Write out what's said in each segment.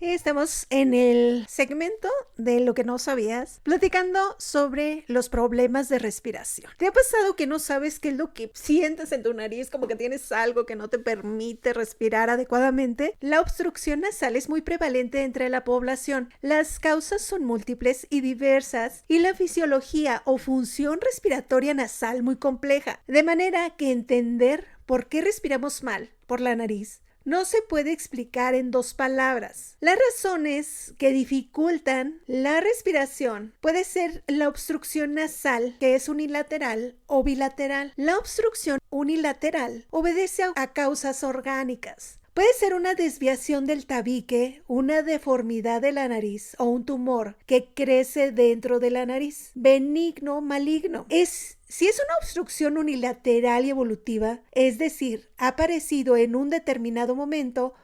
Estamos en el segmento de lo que no sabías, platicando sobre los problemas de respiración. ¿Te ha pasado que no sabes qué es lo que sientes en tu nariz, como que tienes algo que no te permite respirar adecuadamente? La obstrucción nasal es muy prevalente entre la población. Las causas son múltiples y diversas y la fisiología o función respiratoria nasal muy compleja, de manera que entender por qué respiramos mal por la nariz no se puede explicar en dos palabras. Las razones que dificultan la respiración puede ser la obstrucción nasal, que es unilateral o bilateral. La obstrucción unilateral obedece a causas orgánicas. Puede ser una desviación del tabique, una deformidad de la nariz o un tumor que crece dentro de la nariz, benigno o maligno. Si es una obstrucción unilateral y evolutiva, es decir, ha aparecido en un determinado momento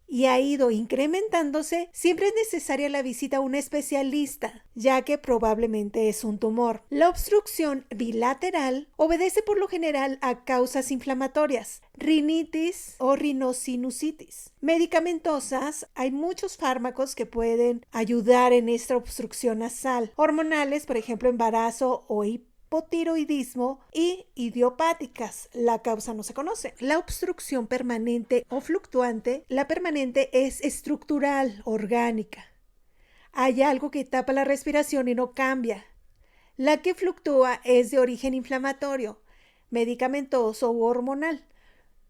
y ha ido incrementándose, siempre es necesaria la visita a un especialista, ya que probablemente es un tumor. La obstrucción bilateral obedece por lo general a causas inflamatorias, rinitis o rinosinusitis. Medicamentosas, hay muchos fármacos que pueden ayudar en esta obstrucción nasal. Hormonales, por ejemplo, embarazo o hipotiroidismo y idiopáticas. La causa no se conoce. La obstrucción permanente o fluctuante, la permanente es estructural, orgánica. Hay algo que tapa la respiración y no cambia. La que fluctúa es de origen inflamatorio, medicamentoso u hormonal.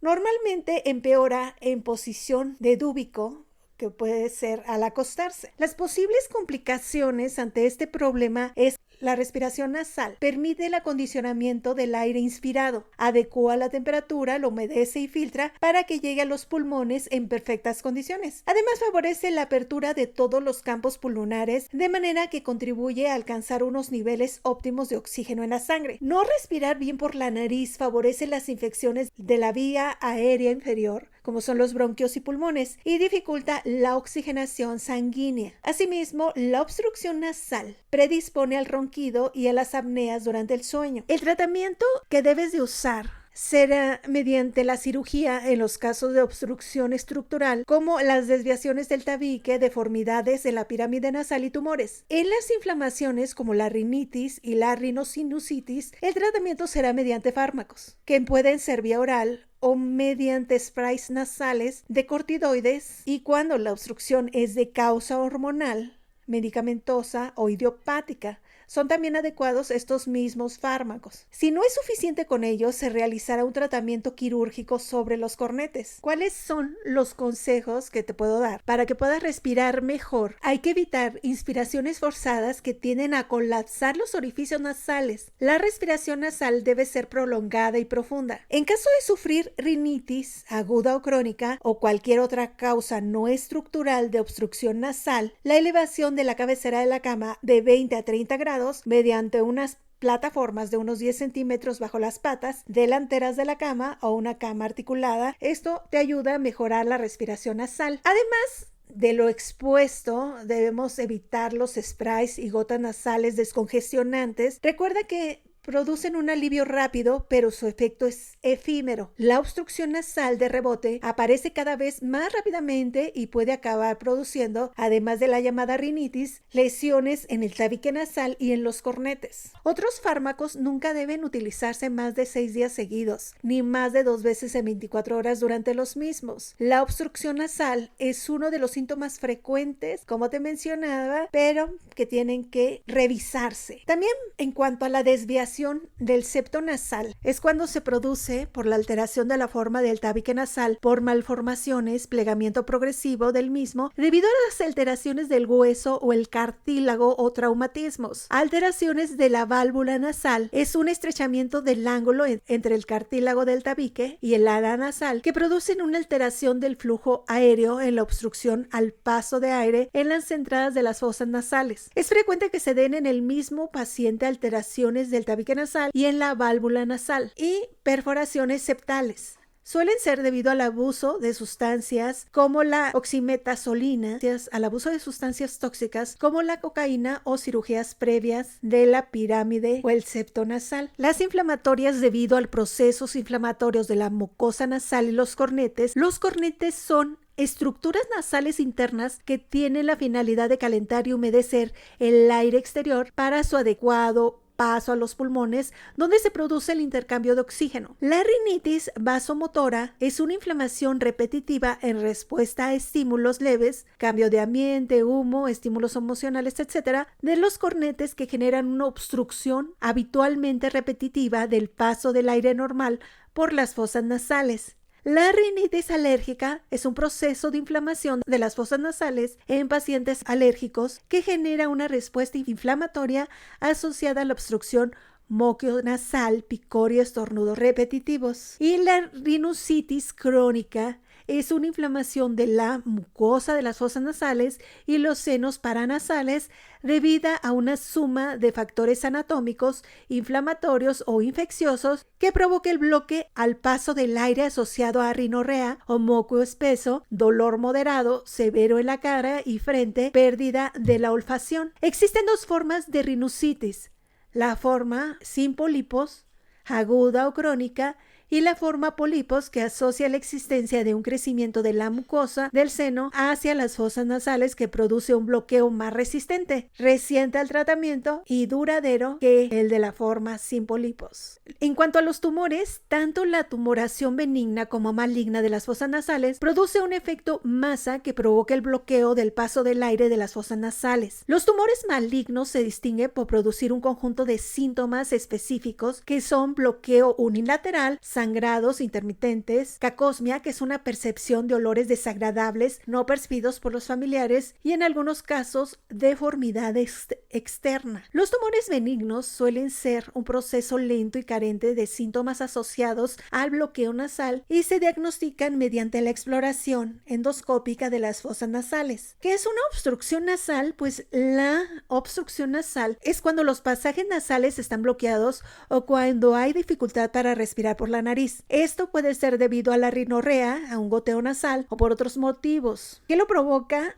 Normalmente empeora en posición de dúbico, que puede ser al acostarse. Las posibles complicaciones ante este problema es la respiración nasal. Permite el acondicionamiento del aire inspirado, adecua la temperatura, lo humedece y filtra para que llegue a los pulmones en perfectas condiciones. Además, favorece la apertura de todos los campos pulmonares de manera que contribuye a alcanzar unos niveles óptimos de oxígeno en la sangre. No respirar bien por la nariz favorece las infecciones de la vía aérea inferior, como son los bronquios y pulmones, y dificulta la oxigenación sanguínea. Asimismo, la obstrucción nasal predispone al ronquido y a las apneas durante el sueño. El tratamiento que debes de usar será mediante la cirugía en los casos de obstrucción estructural, como las desviaciones del tabique, deformidades en la pirámide nasal y tumores. En las inflamaciones como la rinitis y la rinosinusitis, el tratamiento será mediante fármacos, que pueden ser vía oral o mediante sprays nasales de corticoides, y cuando la obstrucción es de causa hormonal, medicamentosa o idiopática, son también adecuados estos mismos fármacos. Si no es suficiente con ellos, se realizará un tratamiento quirúrgico sobre los cornetes. ¿Cuáles son los consejos que te puedo dar para que puedas respirar mejor? Hay que evitar inspiraciones forzadas que tienden a colapsar los orificios nasales. La respiración nasal debe ser prolongada y profunda. En caso de sufrir rinitis aguda o crónica o cualquier otra causa no estructural de obstrucción nasal, la elevación de la cabecera de la cama de 20 a 30 grados mediante unas plataformas de unos 10 centímetros bajo las patas delanteras de la cama o una cama articulada. Esto te ayuda a mejorar la respiración nasal. Además de lo expuesto, debemos evitar los sprays y gotas nasales descongestionantes. Recuerda que producen un alivio rápido, pero su efecto es efímero. La obstrucción nasal de rebote aparece cada vez más rápidamente y puede acabar produciendo, además de la llamada rinitis, lesiones en el tabique nasal y en los cornetes. Otros fármacos nunca deben utilizarse más de 6 días seguidos, ni más de 2 veces en 24 horas durante los mismos. La obstrucción nasal es uno de los síntomas frecuentes, como te mencionaba, pero que tienen que revisarse. También en cuanto a la desviación del septo nasal, es cuando se produce por la alteración de la forma del tabique nasal por malformaciones, plegamiento progresivo del mismo debido a las alteraciones del hueso o el cartílago o traumatismos. Alteraciones de la válvula nasal es un estrechamiento del ángulo entre el cartílago del tabique y el ala nasal que producen una alteración del flujo aéreo en la obstrucción al paso de aire en las entradas de las fosas nasales. Es frecuente que se den en el mismo paciente alteraciones del tabique nasal y en la válvula nasal y perforaciones septales. suelen ser debido al abuso de sustancias como la oximetazolina, al abuso de sustancias tóxicas como la cocaína o cirugías previas de la pirámide o el septo nasal. Las inflamatorias debido al procesos inflamatorios de la mucosa nasal y los cornetes. Los cornetes son estructuras nasales internas que tienen la finalidad de calentar y humedecer el aire exterior para su adecuado paso a los pulmones, donde se produce el intercambio de oxígeno. La rinitis vasomotora es una inflamación repetitiva en respuesta a estímulos leves, cambio de ambiente, humo, estímulos emocionales, etc., de los cornetes que generan una obstrucción habitualmente repetitiva del paso del aire normal por las fosas nasales. La rinitis alérgica es un proceso de inflamación de las fosas nasales en pacientes alérgicos que genera una respuesta inflamatoria asociada a la obstrucción moquionasal, picor y estornudos repetitivos. Y la rhinositis crónica es una inflamación de la mucosa de las fosas nasales y los senos paranasales debida a una suma de factores anatómicos, inflamatorios o infecciosos que provoca el bloque al paso del aire asociado a rinorrea o moco espeso, dolor moderado, severo en la cara y frente, pérdida de la olfacción. Existen dos formas de rhinositis: la forma sin pólipos, aguda o crónica, y la forma pólipos, que asocia la existencia de un crecimiento de la mucosa del seno hacia las fosas nasales que produce un bloqueo más resistente, reciente al tratamiento y duradero que el de la forma sin pólipos. En cuanto a los tumores, tanto la tumoración benigna como maligna de las fosas nasales produce un efecto masa que provoca el bloqueo del paso del aire de las fosas nasales. Los tumores malignos se distinguen por producir un conjunto de síntomas específicos que son bloqueo unilateral, sangrados intermitentes, cacosmia, que es una percepción de olores desagradables no percibidos por los familiares, y en algunos casos deformidad externa. Los tumores benignos suelen ser un proceso lento y carente de síntomas asociados al bloqueo nasal y se diagnostican mediante la exploración endoscópica de las fosas nasales. ¿Qué es una obstrucción nasal? Pues la obstrucción nasal es cuando los pasajes nasales están bloqueados o cuando hay dificultad para respirar por la nariz. Esto puede ser debido a la rinorrea, a un goteo nasal o por otros motivos. ¿Qué lo provoca?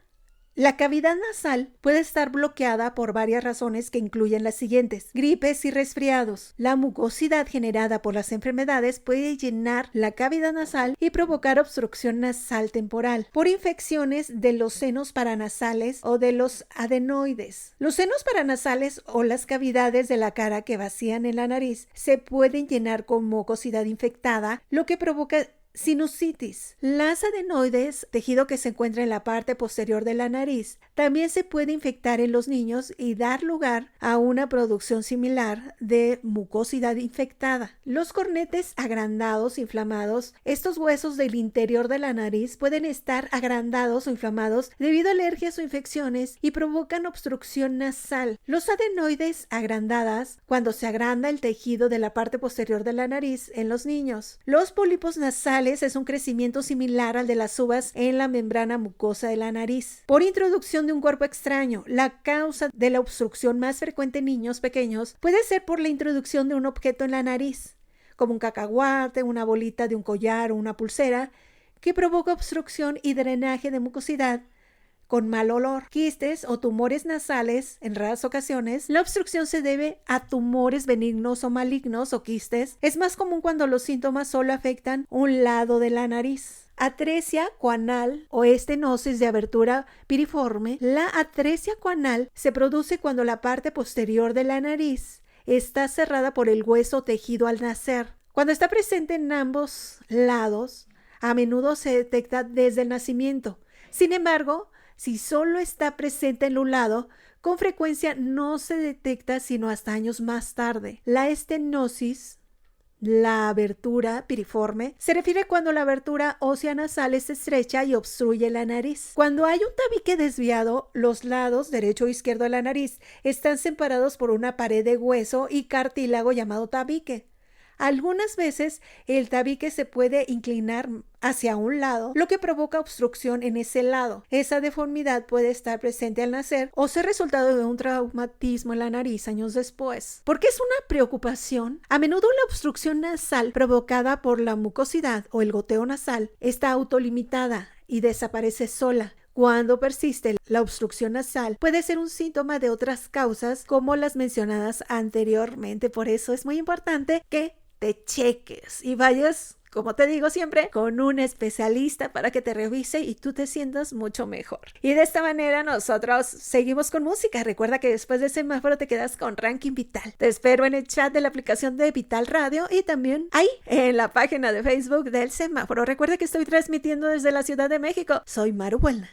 La cavidad nasal puede estar bloqueada por varias razones que incluyen las siguientes: gripes y resfriados. La mucosidad generada por las enfermedades puede llenar la cavidad nasal y provocar obstrucción nasal temporal por infecciones de los senos paranasales o de los adenoides. Los senos paranasales o las cavidades de la cara que vacían en la nariz se pueden llenar con mucosidad infectada, lo que provoca sinusitis. Las adenoides, tejido que se encuentra en la parte posterior de la nariz, también se puede infectar en los niños y dar lugar a una producción similar de mucosidad infectada. Los cornetes agrandados, inflamados. Estos huesos del interior de la nariz pueden estar agrandados o inflamados debido a alergias o infecciones y provocan obstrucción nasal. Los adenoides agrandadas, cuando se agranda el tejido de la parte posterior de la nariz en los niños. Los pólipos nasales es un crecimiento similar al de las uvas en la membrana mucosa de la nariz. Por introducción de un cuerpo extraño, la causa de la obstrucción más frecuente en niños pequeños puede ser por la introducción de un objeto en la nariz, como un cacahuate, una bolita de un collar o una pulsera, que provoca obstrucción y drenaje de mucosidad con mal olor. Quistes o tumores nasales, en raras ocasiones, la obstrucción se debe a tumores benignos o malignos o quistes. Es más común cuando los síntomas solo afectan un lado de la nariz. Atresia coanal o estenosis de abertura piriforme. La atresia coanal se produce cuando la parte posterior de la nariz está cerrada por el hueso tejido al nacer. Cuando está presente en ambos lados, a menudo se detecta desde el nacimiento. Sin embargo, si solo está presente en un lado, con frecuencia no se detecta sino hasta años más tarde. La estenosis, la abertura piriforme, se refiere cuando la abertura ósea nasal es estrecha y obstruye la nariz. Cuando hay un tabique desviado, los lados derecho o izquierdo de la nariz están separados por una pared de hueso y cartílago llamado tabique. Algunas veces el tabique se puede inclinar hacia un lado, lo que provoca obstrucción en ese lado. Esa deformidad puede estar presente al nacer o ser resultado de un traumatismo en la nariz años después. ¿Por qué es una preocupación? A menudo la obstrucción nasal provocada por la mucosidad o el goteo nasal está autolimitada y desaparece sola. Cuando persiste la obstrucción nasal, puede ser un síntoma de otras causas como las mencionadas anteriormente. Por eso es muy importante que te cheques y vayas, como te digo siempre, con un especialista para que te revise y tú te sientas mucho mejor. Y de esta manera nosotros seguimos con música. Recuerda que después de Semáforo te quedas con Ranking Vital. Te espero en el chat de la aplicación de Vital Radio y también ahí en la página de Facebook del Semáforo. Recuerda que estoy transmitiendo desde la Ciudad de México. Soy Maru Buelna.